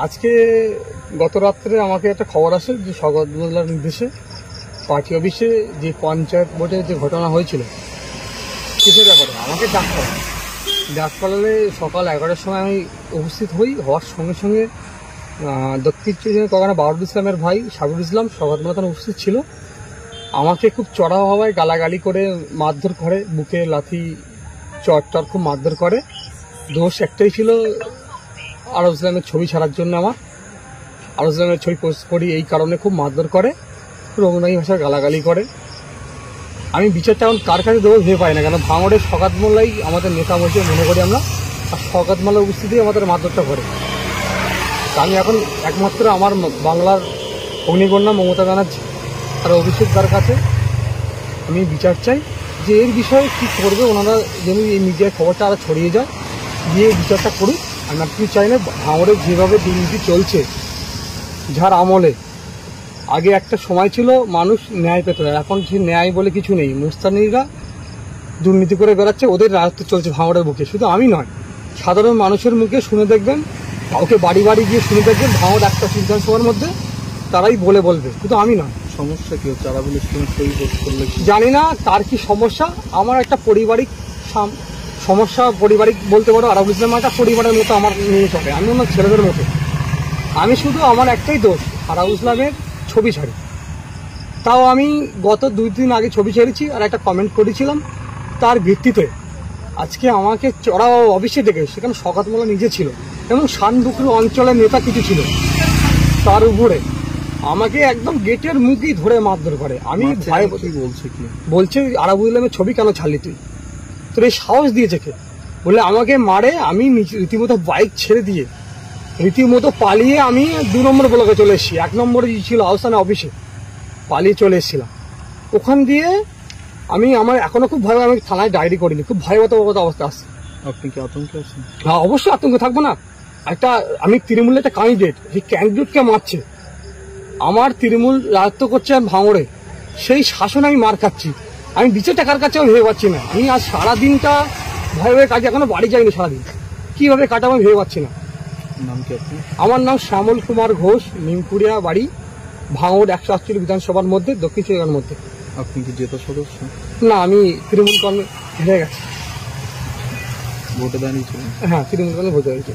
আজকে গত রাত্রে আমাকে একটা খবর আসে যে স্বাগত মোল্লার নির্দেশে পার্টি অফিসে যে পঞ্চায়েত ভোটের যে ঘটনা হয়েছিল কিসের ব্যাপারে আমাকে ডাক পালালে সকাল 11টার সময় আমি উপস্থিত হওয়ার সঙ্গে সঙ্গে দক্ষিণ চব্বিশ পরগনা বাবুল ইসলামের ভাই সাবির ইসলাম স্বাগত মোল্লা উপস্থিত ছিল। আমাকে খুব চড়া হওয়ায় গালাগালি করে মারধর করে, বুকে লাথি চট খুব মারধর করে। দোষ একটাই ছিল আরব ইসলামের ছবি ছাড়ার জন্য। আমার আরব ইসলামের ছবি পোস্ট করি এই কারণে খুব মারধর করে, রঙনাই ভাষায় গালাগালি করে। আমি বিচারটা এখন কার কাছে দেবো ভেবে পাই না, কেন ভাঙড়ের স্বাগত মোল্লাই আমাদের নেতা বলছে মনে করি আমরা, আর স্বাগত মোল্লার উপস্থিতি আমাদের মারধরটা করে। আমি এখন একমাত্র আমার বাংলার অগ্নিকন্যা মমতা ব্যানার্জি আর অভিষেকদার কাছে আমি বিচার চাই যে এর বিষয়ে কী করবে ওনারা, যেন এই মিডিয়ায় খবরটা আরও ছড়িয়ে যায়, গিয়ে বিচারটা করুক। আমি আপনি চাই না ভাঙড়ে যেভাবে দুর্নীতি চলছে, যার আমলে আগে একটা সময় ছিল মানুষ ন্যায় পেত না, এখন সে ন্যায় বলে কিছু নেই। মুস্তানিরা দুর্নীতি করে বেড়াচ্ছে, ওদের রাজত্ব চলছে ভাঙড়ের বুকে। শুধু আমি নয়, সাধারণ মানুষের মুখে শুনে দেখবেন, কাউকে বাড়ি বাড়ি গিয়ে শুনে দেখবেন, ভাঙড় একটা বিধানসভার মধ্যে তারাই বলবে, শুধু আমি নয়। সমস্যা কি হচ্ছে? আরাবুল ইসলামের ছবি পোস্ট করলে জানি না তার কি সমস্যা। আমার একটা পারিবারিক সমস্যা, পারিবারিক বলতে পারো। আরাবুল ইসলাম একটা পরিবারের মতো আমার নিয়ে চলে, আমি আমার ছেলেদের মতো। আমি শুধু আমার একটাই দোষ, আরাবুল ইসলামের ছবি ছাড়ি। তাও আমি গত 2 দিন আগে ছবি ছেড়েছি আর একটা কমেন্ট করেছিলাম, তার ভিত্তিতে আজকে আমাকে চড়া অফিসে ডেকে, সেখানে স্বাগত মোল্লা নিজে ছিল এবং শানবুকুর অঞ্চলের নেতা কিছু ছিল, তার উপরে আমাকে একদম গেটের মুখেই ধরে মারধর করে। আমি ভয় বলছে আরাবুল ইসলামের ছবি কেন ছাড়লি তুই, তোর এই সাহস দিয়েছে কে বলে আমাকে মারে। আমি রীতিমতো বাইক ছেড়ে দিয়ে রীতিমতো পালিয়ে আমি 2 নম্বর ব্লকে চলে এসেছি। 1 নম্বরে ছিল আহসান অফিসে, পালিয়ে চলে এসেছিলাম। ওখান দিয়ে আমার এখনো খুব ভয়, আমি থানায় ডায়েরি করিনি, খুব ভয়াবহ অবস্থা আসছে। আপনি কি আতঙ্কে আছেন? হ্যাঁ, অবশ্যই আতঙ্কে থাকবো না। আমি তৃণমূলের একটা ক্যান্ডিডেট, সেই ক্যান্ডিডেটকে মারছে, আমার তৃণমূল রাজত্ব করছে ভাঙড়ে, সেই শাসন আমি মার খাচ্ছি। আমি বিচারটা কার কাছে ভেবে পাচ্ছি না। আমি আজ সারাদিনটা ভয়ে কাজে, এখনো বাড়ি যাইনি, সারাদিন কীভাবে কাটাবো আমি ভেবে পাচ্ছি না। নাম কি আপনি? আমার নাম শ্যামল কুমার ঘোষ, নিমকুড়িয়া বাড়ি, ভাঙড় 148 বিধানসভার মধ্যে, দক্ষিণ চব্বিশ মধ্যে। আপনি কি জেতা সদস্য? না, আমি তৃণমূল কর্মী হয়ে গেছি। ভোটে দাঁড়িয়েছিলেন? হ্যাঁ, তৃণমূল কর্মী ভোটে হয়েছে।